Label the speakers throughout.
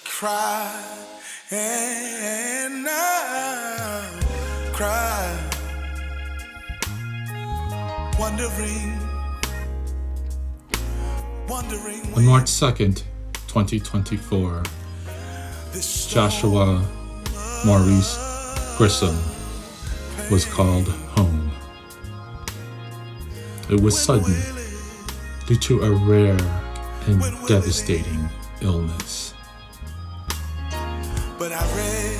Speaker 1: Cry and I cry, wondering.
Speaker 2: On March 2nd, 2024, Joshua Maurice Grissom was called home. It was sudden due to a rare and devastating illness.
Speaker 1: But I read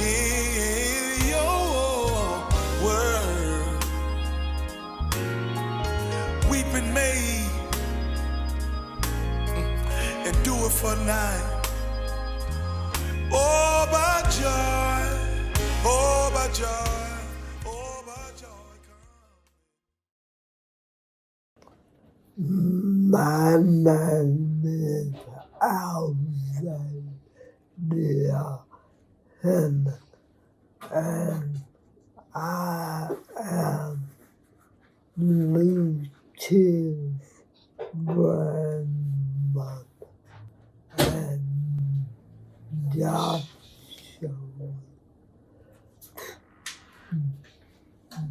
Speaker 1: in your word, weeping may endure for night. Oh, by joy, oh, by joy, oh, by joy.
Speaker 3: My name is Alexander Henry, and I am Lucia's grandmother and Joshua's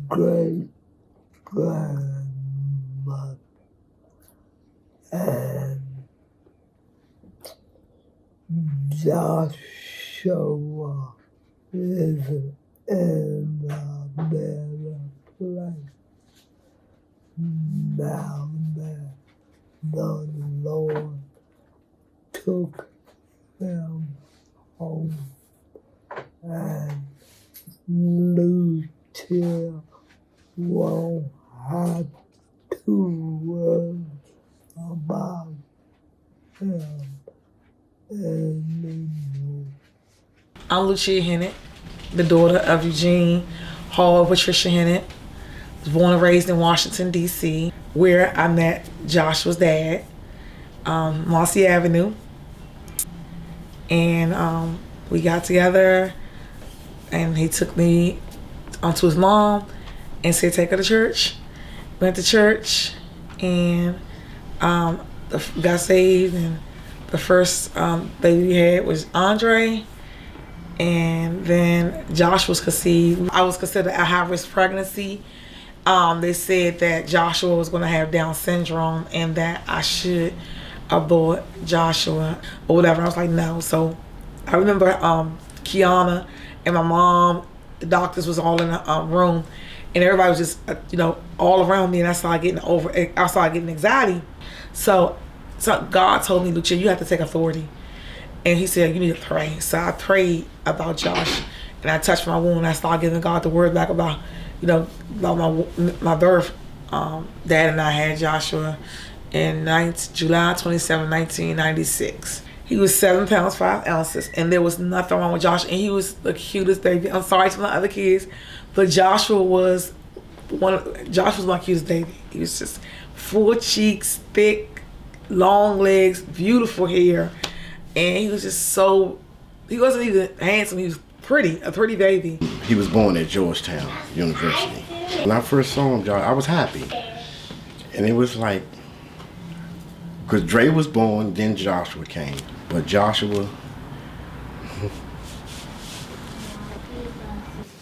Speaker 3: great grandmother. And Joshua is in a better place now that the Lord took him home, and Lucia won't have to worry about him anymore.
Speaker 4: I'm Lucia Hennett, the daughter of Eugene Hall and Patricia Hennett. Was born and raised in Washington, D.C., where I met Joshua's dad, Marcy Avenue. And we got together, and he took me onto his mom and said, take her to church. Went to church, and got saved, and the first baby we had was Andre, and then Josh was conceived. I was considered a high-risk pregnancy. They said that Joshua was going to have Down syndrome and that I should abort Joshua or whatever. I was like, no. So I remember Kiana and my mom, the doctors was all in the room, and everybody was just, all around me, and I started getting anxiety. So God told me, Lucia, you have to take authority. And he said, you need to pray. So I prayed about Josh, and I touched my wound. I started giving God the word back about, about my birth. Dad and I had Joshua in July 27, 1996. He was 7 pounds, 5 ounces, and there was nothing wrong with Josh. And he was the cutest baby. I'm sorry to my other kids, but Joshua was my cutest baby. He was just full cheeks, thick, long legs, beautiful hair. And he was just he wasn't even handsome, he was a pretty baby.
Speaker 5: He was born at Georgetown University. When I first saw him, I was happy. And it was like, because Dre was born, then Joshua came. But Joshua...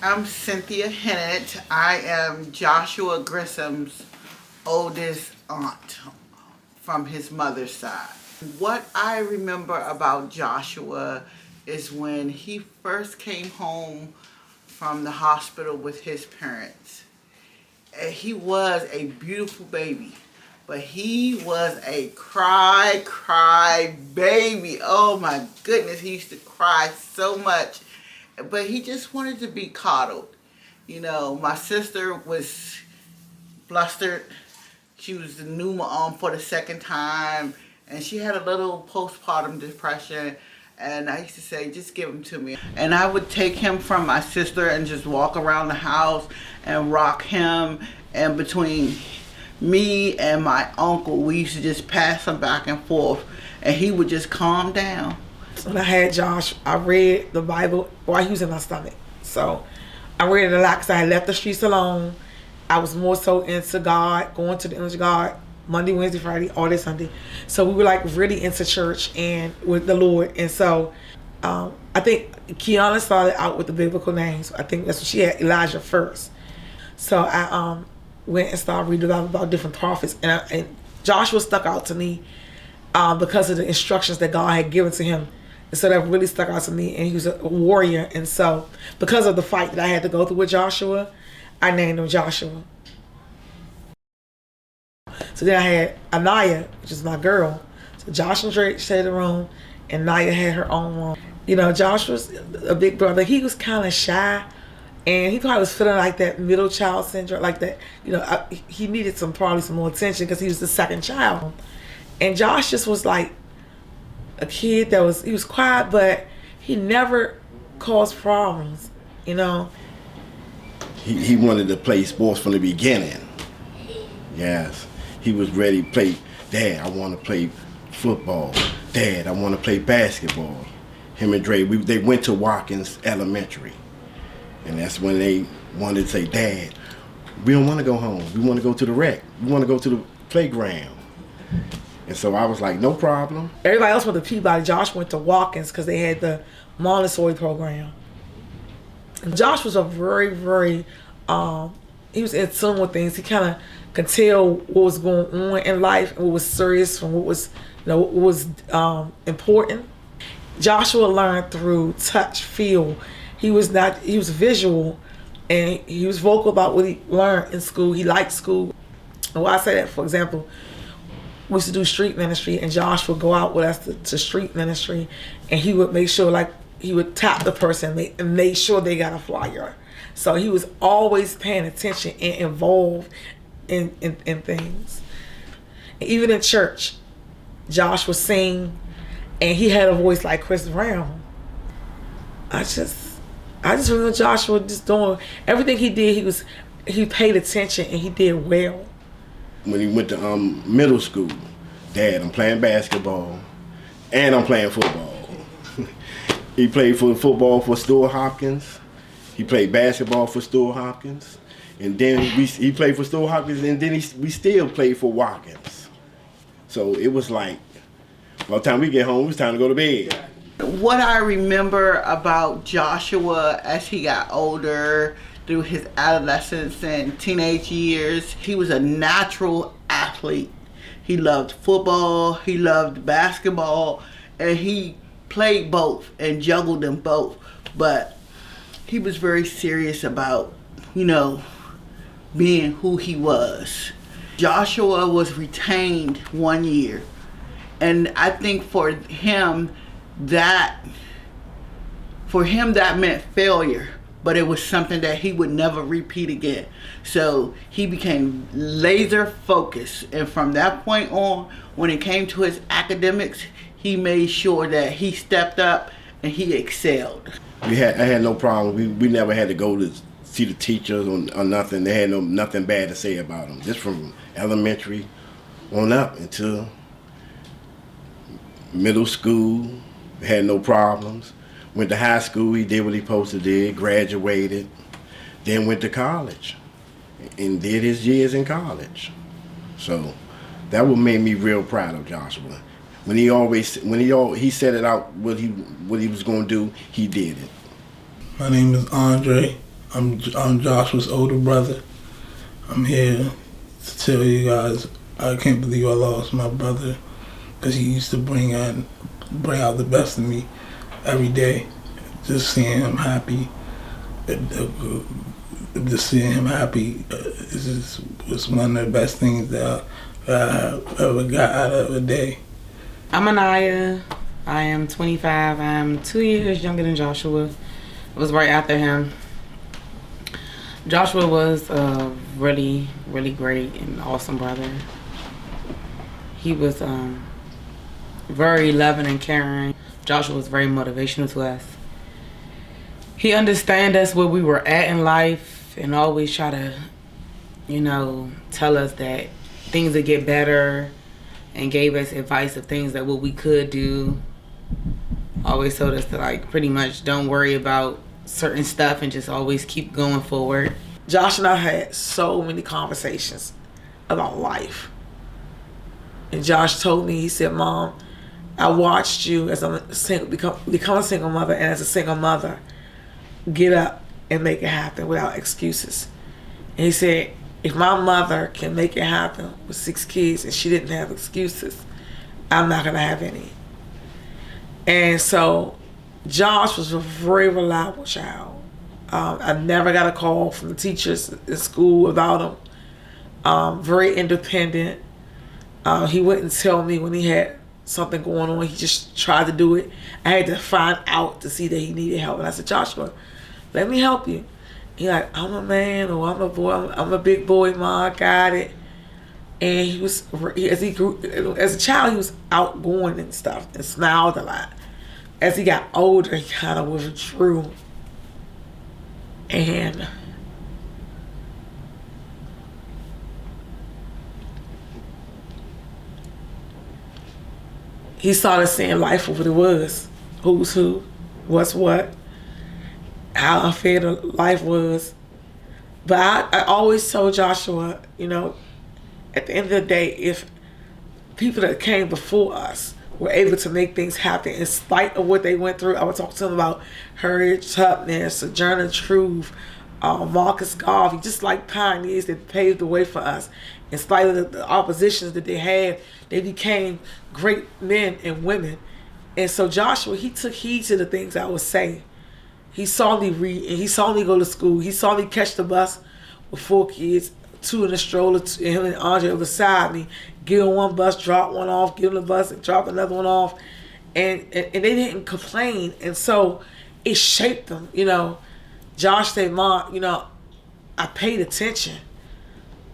Speaker 6: I'm Cynthia Hennett. I am Joshua Grissom's oldest aunt from his mother's side. What I remember about Joshua is when he first came home from the hospital with his parents. He was a beautiful baby, but he was a cry baby. Oh my goodness, he used to cry so much, but he just wanted to be coddled. My sister was flustered. She was the new mom for the second time, and she had a little postpartum depression. And I used to say, just give him to me. And I would take him from my sister and just walk around the house and rock him. And between me and my uncle, we used to just pass him back and forth, and he would just calm down.
Speaker 4: When I had Josh, I read the Bible while he was in my stomach. So I read it a lot because I had left the streets alone. I was more so into God, going to the image of God Monday, Wednesday, Friday, all day Sunday. So we were like really into church and with the Lord. And so I think Kiana started out with the biblical names. I think that's what she had, Elijah first. So I went and started reading about different prophets. And Joshua stuck out to me because of the instructions that God had given to him. And so that really stuck out to me. And he was a warrior. And so because of the fight that I had to go through with Joshua, I named him Joshua. So then I had Anaya, which is my girl. So Josh and Drake shared the room, and Naya had her own room. You know, Josh was a big brother. He was kind of shy, and he probably was feeling like that middle child syndrome, like that. You know, he needed probably some more attention because he was the second child. And Josh just was like a kid he was quiet, but he never caused problems. You know.
Speaker 5: He wanted to play sports from the beginning. Yes. He was ready to play. Dad, I want to play football. Dad, I want to play basketball. Him and Dre, they went to Watkins Elementary. And that's when they wanted to say, Dad, we don't want to go home. We want to go to the rec. We want to go to the playground. And so I was like, no problem.
Speaker 4: Everybody else went to Peabody. Josh went to Watkins because they had the Montessori program. And Josh was a very, very, he was in tune with things. He kind of could tell what was going on in life and what was serious from what was, what was important. Joshua learned through touch, feel. He was visual, and he was vocal about what he learned in school. He liked school. And why I say that, for example, we used to do street ministry, and Josh would go out with us to street ministry, and he would make sure, like, he would tap the person and make sure they got a flyer. So he was always paying attention and involved in things. And even in church, Josh would sing, and he had a voice like Chris Brown. I just remember Joshua just doing everything he did. He paid attention and he did well.
Speaker 5: When he went to middle school, Dad, I'm playing basketball and I'm playing football. He played for football for Stewart Hopkins. He played basketball for Stewart Hopkins. And then he played for Stewart Hopkins, and then we still played for Watkins. So it was like, by the time we get home, it was time to go to bed.
Speaker 6: What I remember about Joshua as he got older, through his adolescence and teenage years, he was a natural athlete. He loved football, he loved basketball, and he played both and juggled them both. But he was very serious about, being who he was. Joshua was retained 1 year. And I think for him that meant failure, but it was something that he would never repeat again. So he became laser focused. And from that point on, when it came to his academics, he made sure that he stepped up and he excelled.
Speaker 5: I had no problem. We never had to go to see the teachers or nothing. They had nothing bad to say about him. Just from elementary on up until middle school, had no problems. Went to high school, he did what he supposed to do, graduated, then went to college and did his years in college. So that what made me real proud of Joshua. When he set it out what he was gonna do, he did it.
Speaker 3: My name is Andre. I'm Joshua's older brother. I'm here to tell you guys I can't believe I lost my brother, because he used to bring out the best in me every day. Just seeing him happy, was one of the best things that I ever got out of a day.
Speaker 7: I'm Anaya. I am 25. I'm 2 years younger than Joshua. I was right after him. Joshua was a really, really great and awesome brother. He was very loving and caring. Joshua was very motivational to us. He understood us where we were at in life and always try to, tell us that things would get better, and gave us advice of things that what we could do. Always told us to pretty much don't worry about certain stuff and just always keep going forward.
Speaker 4: Josh and I had so many conversations about life. And Josh told me, he said, Mom, I watched you as become a single mother, and as a single mother, get up and make it happen without excuses. And he said, if my mother can make it happen with 6 kids and she didn't have excuses, I'm not gonna have any. And so Josh was a very reliable child. I never got a call from the teachers in school about him. Very independent. He wouldn't tell me when he had something going on. He just tried to do it. I had to find out to see that he needed help. And I said, Joshua, let me help you. He like, I'm a man, or I'm a boy, I'm a big boy, Ma, I got it. And he was, as he grew, as a child, he was outgoing and stuff and smiled a lot. As he got older, he kind of withdrew. And he started seeing life for what it was. Who's who, what's what, how unfair the life was. But I always told Joshua, you know, at the end of the day, if people that came before us were able to make things happen in spite of what they went through, I would talk to them about Harriet Tubman, Sojourner Truth, Marcus Garvey, just like pioneers that paved the way for us. In spite of the oppositions that they had, they became great men and women. And so Joshua, he took heed to the things I would say. He saw me read, and he saw me go to school. He saw me catch the bus with 4 kids, 2 in the stroller, and him and Andre beside me, get on one bus, drop one off, get on the bus, and drop another one off. And they didn't complain. And so it shaped them, you know. Josh said, Mom, you know, I paid attention.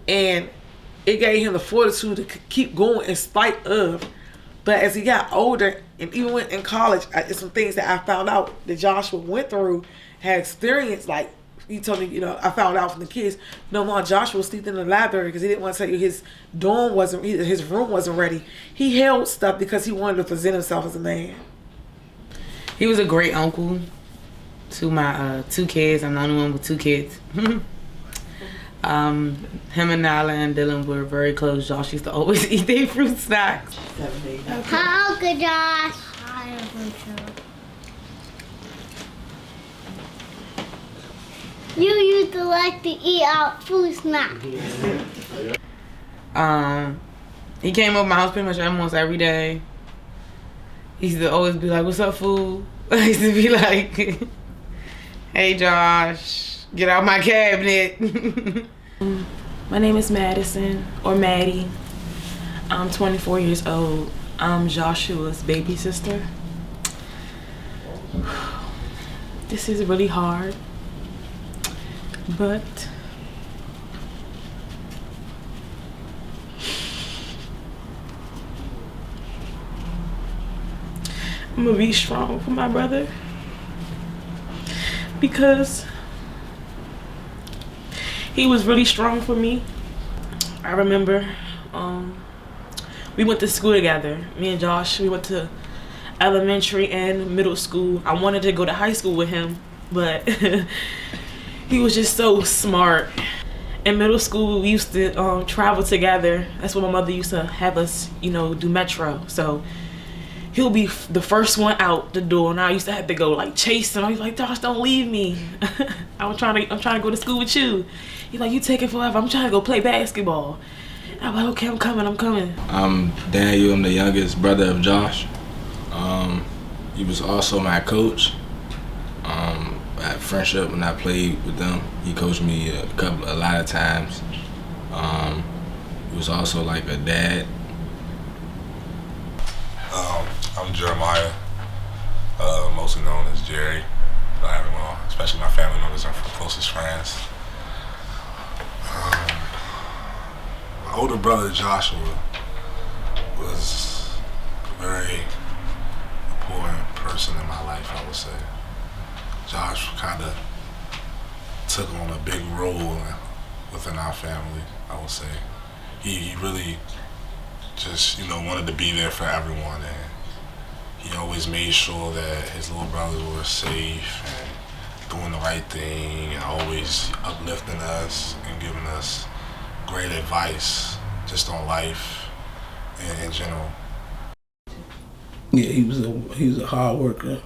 Speaker 4: And it gave him the fortitude to keep going in spite of. But as he got older, and even went in college, some things that I found out that Joshua went through, had experienced, like, he told me, you know, I found out from the kids, no, Mom, Joshua was sleeping in the library because he didn't want to say his dorm wasn't, his room wasn't ready. He held stuff because he wanted to present himself as a man.
Speaker 7: He was a great uncle to my 2 kids. I'm the only one with 2 kids. Him and Nyla and Dylan were very close. Josh used to always eat their fruit snacks.
Speaker 8: Hi, Uncle Josh. Hi, Uncle Josh. You used to like to eat out fruit snacks.
Speaker 7: He came over my house pretty much almost every day. He used to always be like, "What's up, fool?" I used to be like, "Hey, Josh, get out my cabinet."
Speaker 9: My name is Madison, or Maddie. I'm 24 years old. I'm Joshua's baby sister. This is really hard, but I'm gonna be strong for my brother because he was really strong for me. I remember we went to school together. Me and Josh, we went to elementary and middle school. I wanted to go to high school with him, but he was just so smart. In middle school, we used to travel together. That's what my mother used to have us, you know, do Metro. So he'll be the first one out the door, and I used to have to go like chase him. I was like, Josh, don't leave me. I'm trying to go to school with you. He's like, you take it forever. I'm trying to go play basketball. I'm like, okay, I'm coming.
Speaker 10: I'm Daniel. I'm the youngest brother of Josh. He was also my coach. I had friendship when I played with them. He coached me a lot of times. He was also like a dad.
Speaker 11: I'm Jeremiah, mostly known as Jerry by everyone, especially my family members and closest friends. My older brother Joshua was a very important person in my life, I would say. Josh kind of took on a big role within our family, I would say. He really just, you know, wanted to be there for everyone, and he always made sure that his little brothers were safe and doing the right thing, and always uplifting us and giving us great advice just on life. in general?
Speaker 3: Yeah, he was a hard worker.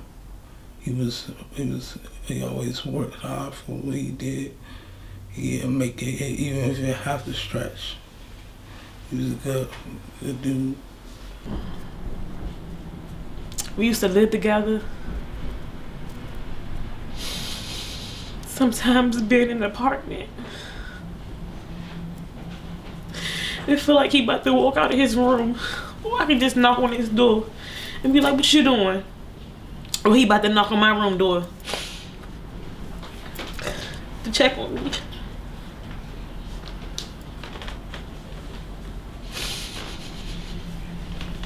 Speaker 3: He always worked hard for what he did. He'd make it even if you have to stretch. He was a good dude.
Speaker 9: We used to live together. Sometimes being in an apartment, it feel like he about to walk out of his room. Or I can just knock on his door and be like, "What you doing?" Or he about to knock on my room door to check on me.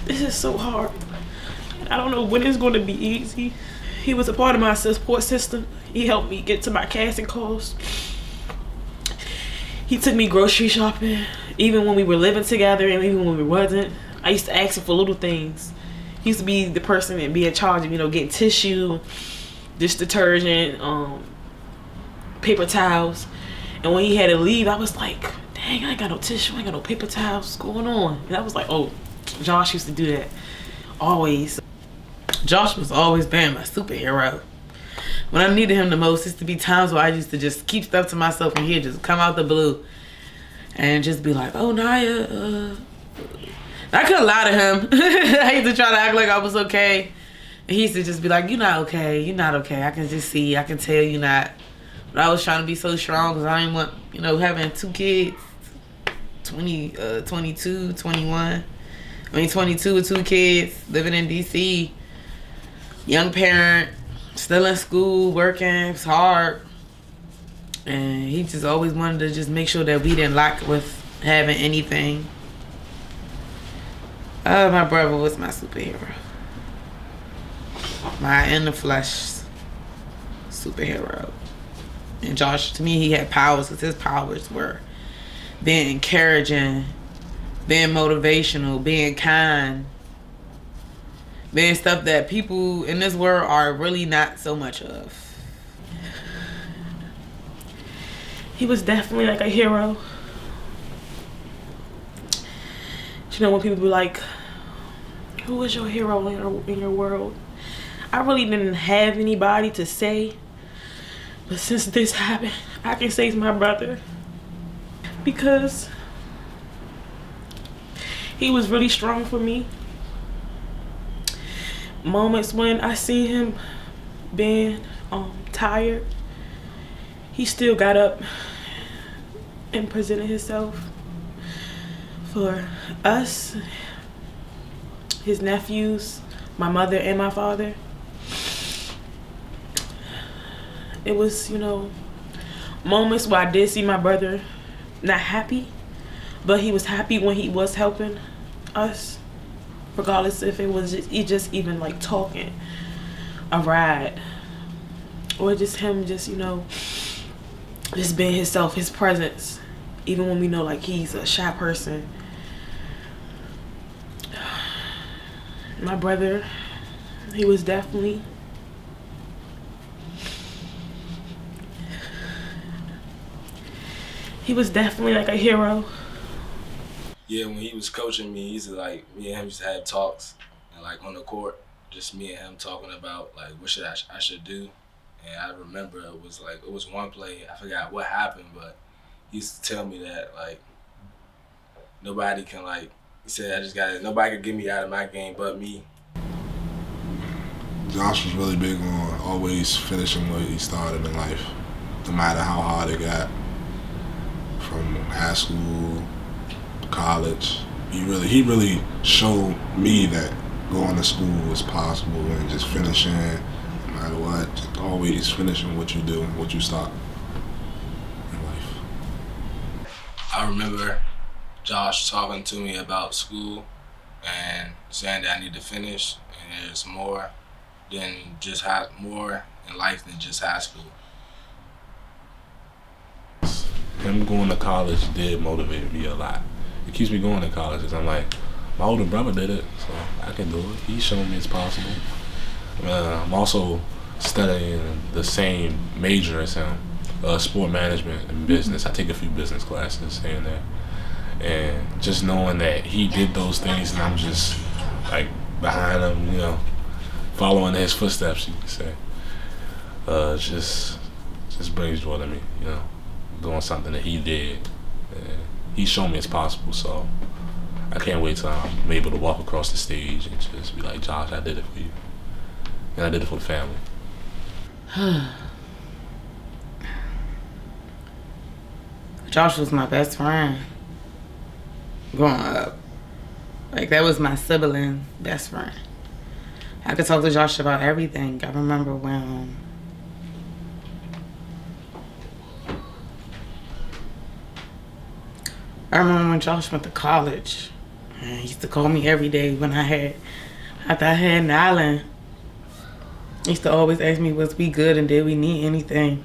Speaker 9: This is so hard. I don't know when it's going to be easy. He was a part of my support system. He helped me get to my casting calls. He took me grocery shopping, even when we were living together and even when we wasn't. I used to ask him for little things. He used to be the person and be in charge of, getting tissue, dish detergent, paper towels. And when he had to leave, I was like, dang, I ain't got no tissue, I ain't got no paper towels, what's going on? And I was like, oh, Josh used to do that, always. Josh was always been my superhero. When I needed him the most, used to be times where I used to just keep stuff to myself and he'd just come out the blue and just be like, oh, Naya, I couldn't lie to him. I used to try to act like I was okay. And he used to just be like, you're not okay, you're not okay. I can just see, I can tell you're not. But I was trying to be so strong because I didn't want, having 2 kids, 22, 21. 22 with 2 kids, living in DC, young parent, still in school, working, it's hard. And he just always wanted to just make sure that we didn't lack with having anything. My brother was my superhero. My in the flesh superhero. And Josh, to me, he had powers because his powers were being encouraging, being motivational, being kind, being stuff that people in this world are really not so much of. He was definitely like a hero. When people be like, who was your hero in your world? I really didn't have anybody to say, but since this happened, I can say it's my brother. Because he was really strong for me. Moments when I see him being tired, he still got up and presented himself for us, his nephews, my mother and my father. It was, moments where I did see my brother not happy, but he was happy when he was helping us, regardless if it was just even like talking, a ride, or just him just just being himself, his presence, even when we know like he's a shy person. My brother, he was definitely like a hero.
Speaker 10: Yeah, when he was coaching me, he used to me and him used to have talks, and on the court, just me and him talking about what should I should do. And I remember it was one play, I forgot what happened, but he used to tell me that nobody can he said nobody can get me out of my game but me.
Speaker 11: Josh was really big on always finishing what he started in life, no matter how hard it got. From high school, college, he really showed me that going to school was possible and just finishing, no matter what, just always finishing what you do, what you start in life.
Speaker 10: I remember Josh talking to me about school and saying that I need to finish, and there's more in life than just high school.
Speaker 11: Him going to college did motivate me a lot. It keeps me going to college because I'm like, my older brother did it, so I can do it. He's shown me it's possible. I'm also studying the same major as him, sport management and business. I take a few business classes here and there.
Speaker 10: And just knowing that he did those things and I'm just like behind him, you know, following his footsteps, you could say. Just brings joy to me, you know, doing something that he did. And he showed me it's possible, so I can't wait till I'm able to walk across the stage and just be like, Josh, I did it for you. And I did it for the family.
Speaker 7: Josh was my best friend growing up. Like, that was my sibling best friend. I could talk to Josh about everything. I remember when Josh went to college. And he used to call me every day after I had an island. He used to always ask me, was we good and did we need anything?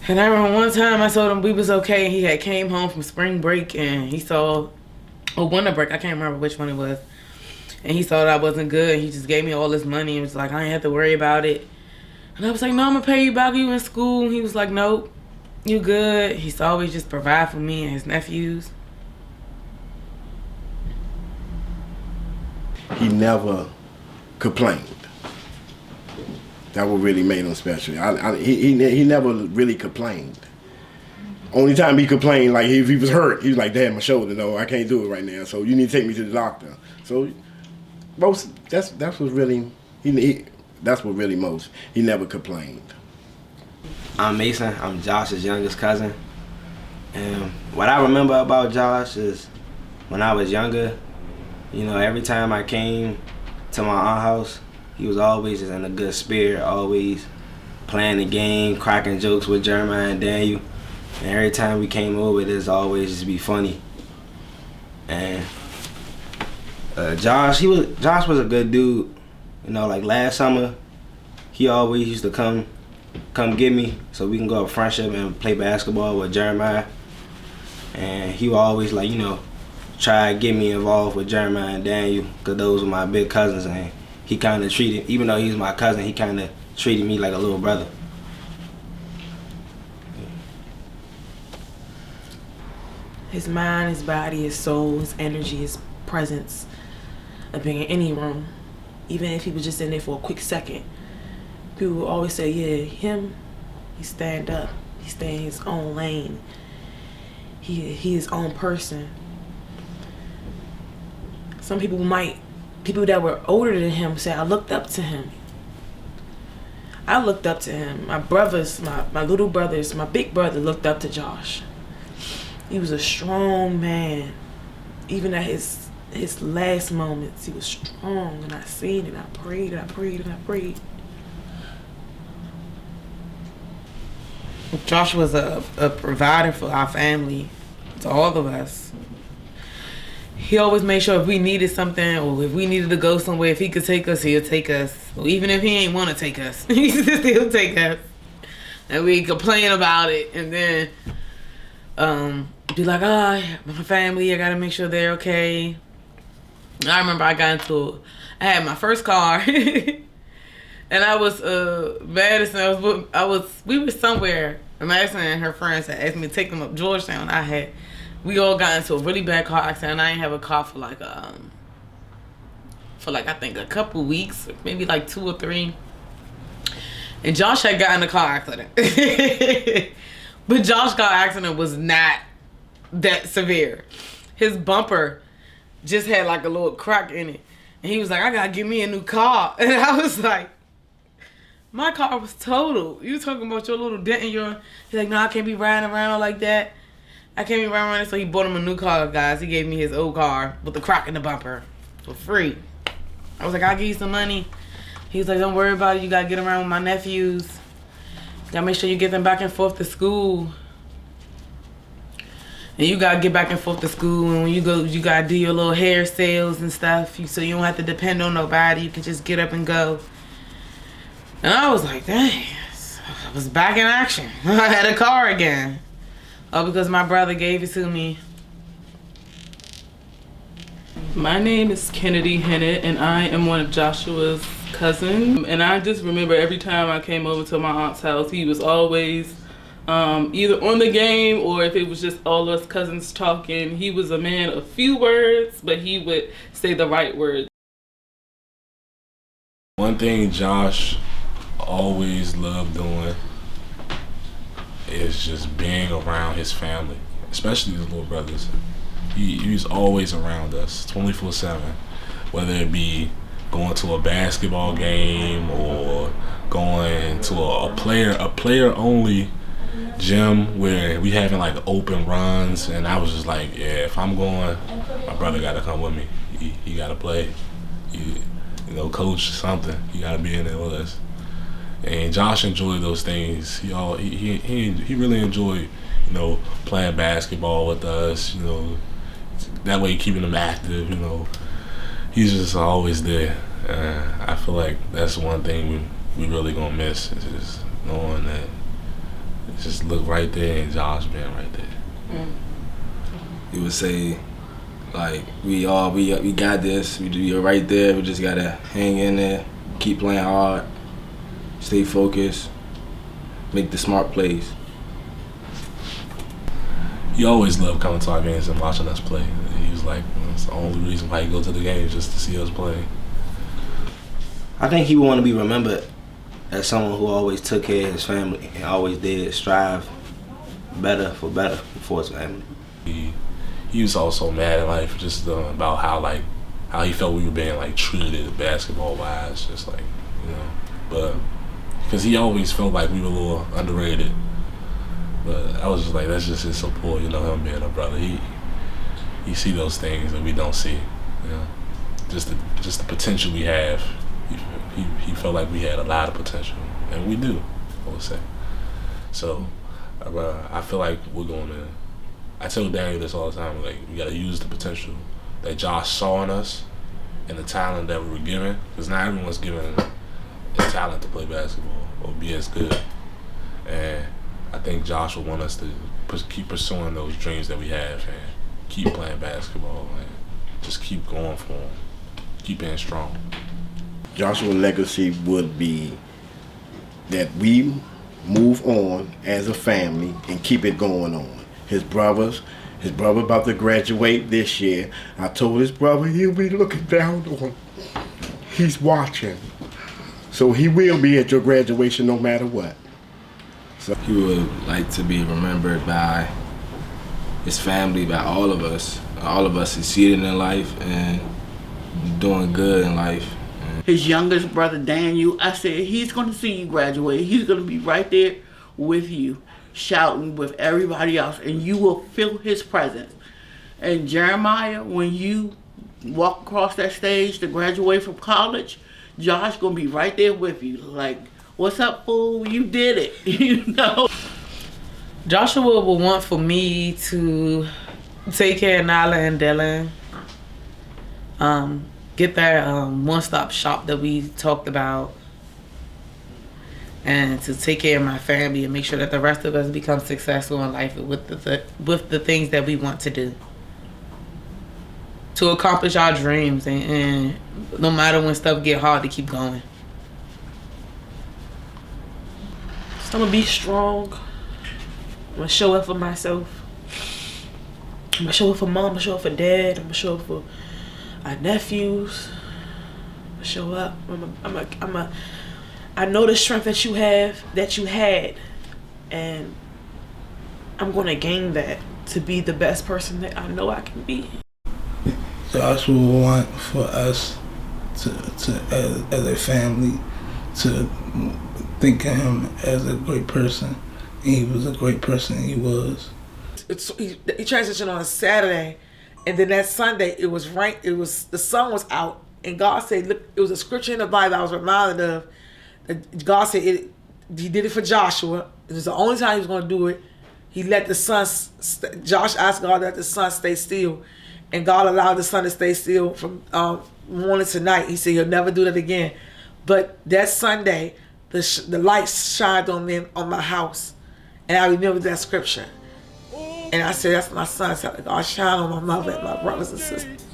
Speaker 7: And I remember one time I told him we was okay. He had came home from spring break and he saw, or winter break, I can't remember which one it was. And he saw that I wasn't good. He just gave me all this money and was like, I ain't have to worry about it. And I was like, no, I'm gonna pay you back. You in school? He was like, nope, you good. He's always just provide for me and his nephews.
Speaker 5: He never complained. That what really made him special. He never really complained. Only time he complained, like if he was hurt, he was like, "Dad, my shoulder, no, I can't do it right now. So you need to take me to the doctor." So that's what really most. He never complained.
Speaker 12: I'm Mason. I'm Josh's youngest cousin. And what I remember about Josh is when I was younger, you know, every time I came to my aunt's house, he was always just in a good spirit, always playing the game, cracking jokes with Jeremiah and Daniel. And every time we came over, it was always just be funny. And Josh was a good dude. You know, like last summer, he always used to come get me so we can go up Friendship and play basketball with Jeremiah. And he would always, like, you know, try to get me involved with Jeremiah and Daniel, because those were my big cousins. And he kind of treated, even though he was my cousin, he kind of treated me like a little brother.
Speaker 9: His mind, his body, his soul, his energy, his presence of being in any room, even if he was just in there for a quick second, people would always say, yeah, he stand up, he stay in his own lane, he his own person. Some people that were older than him say, I looked up to him. I looked up to him. My brothers, my little brothers, my big brother looked up to Josh. He was a strong man. Even at his last moments, he was strong. And I seen it. I prayed and I prayed and I prayed.
Speaker 7: Josh was a provider for our family, to all of us. He always made sure if we needed something or if we needed to go somewhere, if he could take us, he'll take us. Or even if he ain't want to take us, he'll take us. And we complain about it and then be like, oh, my family, I gotta make sure they're okay. I remember I had my first car and I was Madison, we were somewhere, and Madison and her friends had asked me to take them up Georgetown. We all got into a really bad car accident and I didn't have a car for I think a couple weeks, maybe like 2 or 3. And Josh had gotten a car accident. But Josh's car accident was not that severe. His bumper just had like a little crack in it. And he was like, I gotta get me a new car. And I was like, my car was total. You talking about your little dent in your... He's like, no, I can't be riding around like that. I can't be riding around. So he bought him a new car, guys. He gave me his old car with the crack in the bumper for free. I was like, I'll give you some money. He was like, don't worry about it. You gotta get around with my nephews. Gotta make sure you get them back and forth to school. And you gotta get back and forth to school. And when you go, you gotta do your little hair sales and stuff. So you don't have to depend on nobody. You can just get up and go. And I was like, dang, I was back in action. I had a car again. Oh, because my brother gave it to me.
Speaker 13: My name is Kennedy Hennett, and I am one of Joshua's cousins. And I just remember every time I came over to my aunt's house, he was always either on the game or if it was just all us cousins talking. He was a man of few words, but he would say the right words.
Speaker 10: One thing Josh always loved doing is just being around his family, especially his little brothers. He was always around us 24/7, whether it be going to a basketball game or going to a player only gym where we having like open runs, and I was just like, yeah, if I'm going, my brother got to come with me. He got to play. You know, coach something. He got to be in there with us. And Josh enjoyed those things. He really enjoyed, you know, playing basketball with us. You know, that way keeping him active. You know, he's just always there. I feel like that's one thing we really gonna miss, is just knowing that. Just look right there and Josh being right there.
Speaker 12: He would say, like, we got this. We're right there. We just gotta hang in there, keep playing hard, stay focused, make the smart plays.
Speaker 10: He always loved coming to our games and watching us play. He was like, it's the only reason why he go to the games, just to see us play.
Speaker 12: I think he would want to be remembered as someone who always took care of his family and always did strive better for his family.
Speaker 10: He was also mad at life, just about how he felt we were being like treated basketball wise, just like, you know, but because he always felt like we were a little underrated. But I was just like, that's just his support, you know, him being a brother. He see those things that we don't see, you know, just the potential we have. He felt like we had a lot of potential, and we do, I would say. So I feel like we're going to. I tell Daniel this all the time, like, we got to use the potential that Josh saw in us and the talent that we were given, because not everyone's given the talent to play basketball or be as good. And I think Josh will want us to keep pursuing those dreams that we have and keep playing basketball and just keep going for them, keep being strong.
Speaker 5: Joshua's legacy would be that we move on as a family and keep it going on. His brother about to graduate this year. I told his brother he'll be looking down on him. He's watching. So he will be at your graduation no matter what. So
Speaker 12: he would like to be remembered by his family, by all of us succeeding in life and doing good in life.
Speaker 6: His youngest brother, Daniel, I said, he's going to see you graduate. He's going to be right there with you, shouting with everybody else, and you will feel his presence. And Jeremiah, when you walk across that stage to graduate from college, Josh going to be right there with you. Like, what's up, fool? You did it, you know?
Speaker 7: Joshua will want for me to take care of Nyla and Dylan. Get that one-stop shop that we talked about, and to take care of my family and make sure that the rest of us become successful in life with the things that we want to do, to accomplish our dreams, and no matter when stuff get hard, to keep going.
Speaker 9: So I'm gonna be strong. I'm gonna show up for myself. I'm gonna show up for mom. I'm gonna show up for dad. I'm gonna show up for my nephews. Show up. I know the strength that you had, and I'm gonna gain that to be the best person that I know I can be.
Speaker 3: Joshua will want for us as a family to think of him as a great person. And he was a great person. He was.
Speaker 4: He transitioned on a Saturday. And then that Sunday, it was right. The sun was out, and God said, "Look, it was a scripture in the Bible I was reminded of. God said He did it for Joshua. It was the only time He was going to do it. He let the sun. Josh asked God to let the sun stay still, and God allowed the sun to stay still from morning to night. He said He'll never do that again. But that Sunday, the lights shined on my house, and I remember that scripture. And I said, that's my son. So God shine on my mother and my brothers and sisters.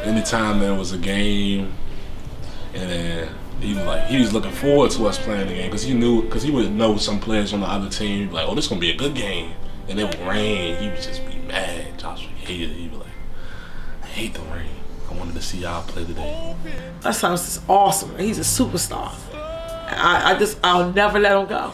Speaker 10: Anytime there was a game and then he was looking forward to us playing the game because he would know some players on the other team like, oh, this gonna be a good game, and it would rain. He would just be mad. Joshua hated it. He'd be like, I hate the rain. I wanted to see y'all play today.
Speaker 4: That sounds just awesome. He's a superstar. I'll never let him go.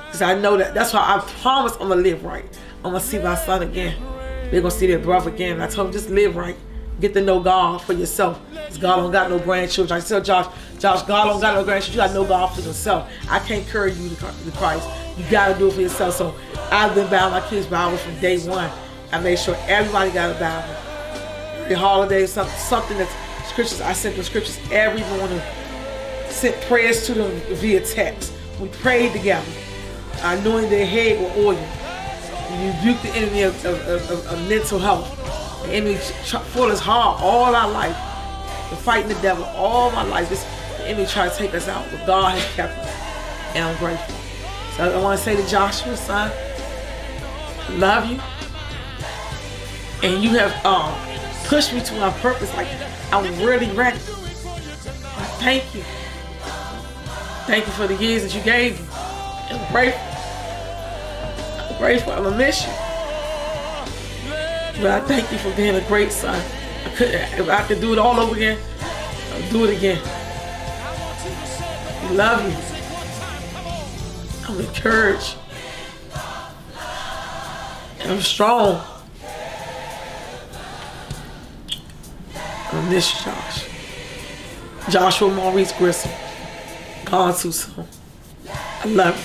Speaker 4: Because I know that's why I promise I'm going to live right. I'm going to see my son again. They're going to see their brother again. And I told him, just live right. Get to know God for yourself. Because God don't got no grandchildren. I tell Josh, God don't got no grandchildren. You got to know God for yourself. I can't carry you to Christ. You got to do it for yourself. So I've been buying my kids Bibles from day one. I made sure everybody got a Bible. Every holiday, something that's scriptures. I sent them scriptures every morning. Sent prayers to them via text. We prayed together. I anointed their head with oil. We rebuked the enemy of mental health. The enemy fought us hard all our life. We're fighting the devil all my life. The enemy tried to take us out, but God has kept us. And I'm grateful. So I want to say to Joshua, son, I love you. And you have pushed me to my purpose. Like, I'm really ready. Thank you. Thank you for the years that you gave me. I'm grateful. I'm grateful. I'm gonna miss you. But I thank you for being a great son. If I could do it all over again, I'll do it again. I love you. I'm encouraged. And I'm strong. I miss you, Josh. Joshua Maurice Grissom. Gone too soon. I love you.